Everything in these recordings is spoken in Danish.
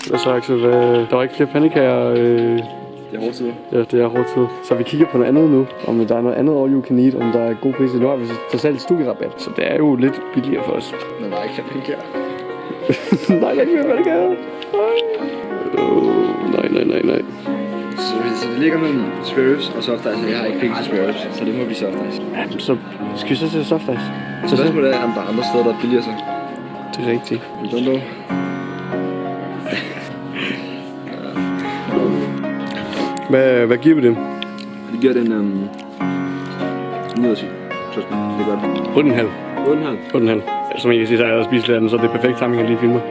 Hvad så, Axel? Der var ikke flere pandekager. Det er hårdt tid. Ja, det er hårdt tid. Så vi kigger på noget andet nu. Om der er noget andet all you can eat. Om der er god pris. Nu har vi så selv studierabat. Så det er jo lidt billigere for os. Men der er ikke flere pandekager. Nej, der er ikke flere pandekager. Nej. Så det ligger mellem Swerves og soft ice. Jeg har ikke penge til Swerves, så det må blive soft ice. Ja, så skal vi så til soft ice. Så spørgsmålet er, om der er andre steder, der er billigere så. Det er rigtigt. We don't know. Hvad giver vi dem? Vi giver den 9 ud af 10. Så skal det godt. 8,5. 8,5. Som I kan sige, så har jeg spist lidt af den, så det er perfekt timing at lige filme.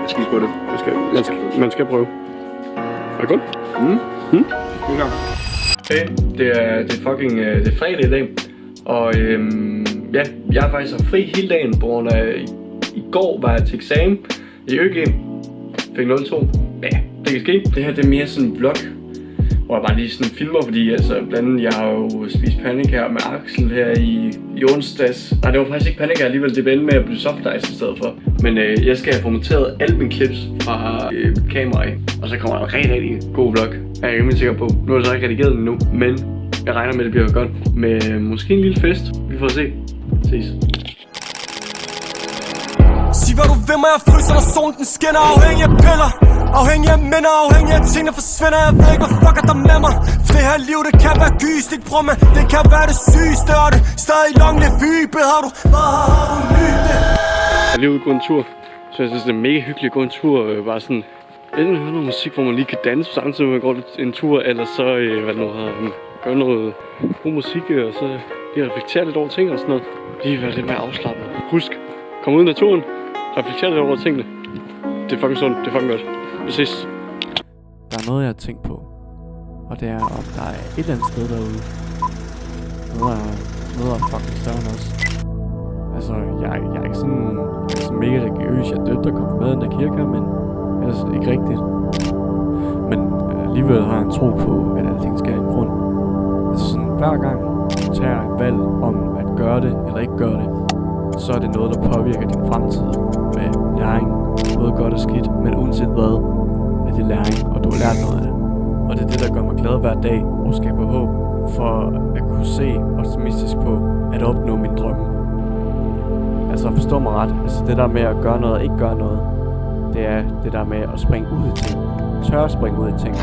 Jeg skal på det. Man skal prøve. Er det godt? Okay, det er fucking det er fredag i dag. Og ja, jeg har faktisk haft fri hele dagen, på grund af i går var jeg til eksamen i ØG. Fik 0,2. Ja, det kan ske. Det her det er mere sådan en vlog, hvor jeg bare lige sådan filmer, fordi altså blandt andet jeg har jo spist pandekager med Axel her i onsdags. Nej, det var faktisk ikke pandekager alligevel, det endte med at blive soft ice i stedet for. Men jeg skal have formateret alle mine clips fra mit kamera af, og så kommer der en rigtig god vlog. Jeg er rimelig sikker på. Nu er jeg så ikke redigeret den endnu, men jeg regner med, at det bliver godt med måske en lille fest. Vi får se. Ses. Sig hvad du vil, men jeg fryser, når solen den skinner. Afhængig af piller, afhængig af minder, afhængig af ting, der forsvinder. Jeg ved ikke, hvad fuck er der med mig. For det her liv, det kan være gystigt, bror, men det kan være det sygeste. Og det stadig lang levy, har du, hvad har du nyt det? Jeg er lige ude og gå en tur, så jeg synes, det er mega hyggeligt at gå en tur. Bare sådan, enten høre noget musik, hvor man lige kan danse samtidig med at gå en tur, eller så gøre noget god musik, og så lige reflektere lidt over ting og sådan noget. Lige være lidt mere afslappet. Husk, kom ud i naturen, reflektere lidt over tingene. Det er fucking sundt, det er fucking godt. Vi ses. Der er noget, jeg har tænkt på, og det er, om der er et eller andet sted derude. Noget er fucking større end os. Altså, jeg er ikke sådan mega religiøs. Jeg er døbt og konfirmeret i den der kirke her, men altså ikke rigtigt. Men alligevel har jeg en tro på, at alting skal have en grund. Altså sådan, hver gang du tager et valg om at gøre det eller ikke gøre det, så er det noget, der påvirker din fremtid med læring, både godt og skidt, men uanset hvad, er det læring, og du har lært noget af det. Og det er det, der gør mig glad hver dag og skaber håb for at kunne se optimistisk på at opnå min drømme. Altså forstå mig ret, altså det der med at gøre noget og ikke gøre noget, det er det der med at springe ud i ting. Tør at springe ud i ting.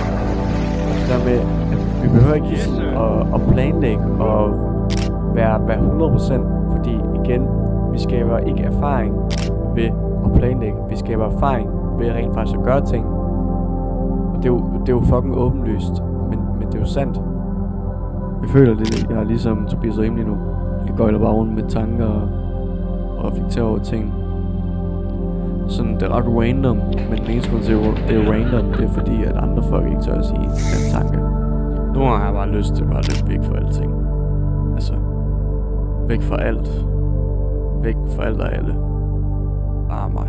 Det der med, at vi behøver ikke sådan at planlægge og være 100%, fordi igen, vi skaber ikke erfaring ved at planlægge. Vi skaber erfaring ved rent faktisk at gøre ting. Og det er jo fucking åbenlyst, men det er jo sandt. Jeg føler det, jeg er ligesom Tobias Rimelig nu. Jeg går bare rundt med tanker og reflekterer over ting. Sådan, det er ret random, men den eneste grund til, det er random, det er fordi, at andre folk ikke tør at sige den tanke. Nu har jeg bare lyst til bare at løbe væk fra alting. Altså, væk fra alt. Væk fra alt og alle. Bare mig.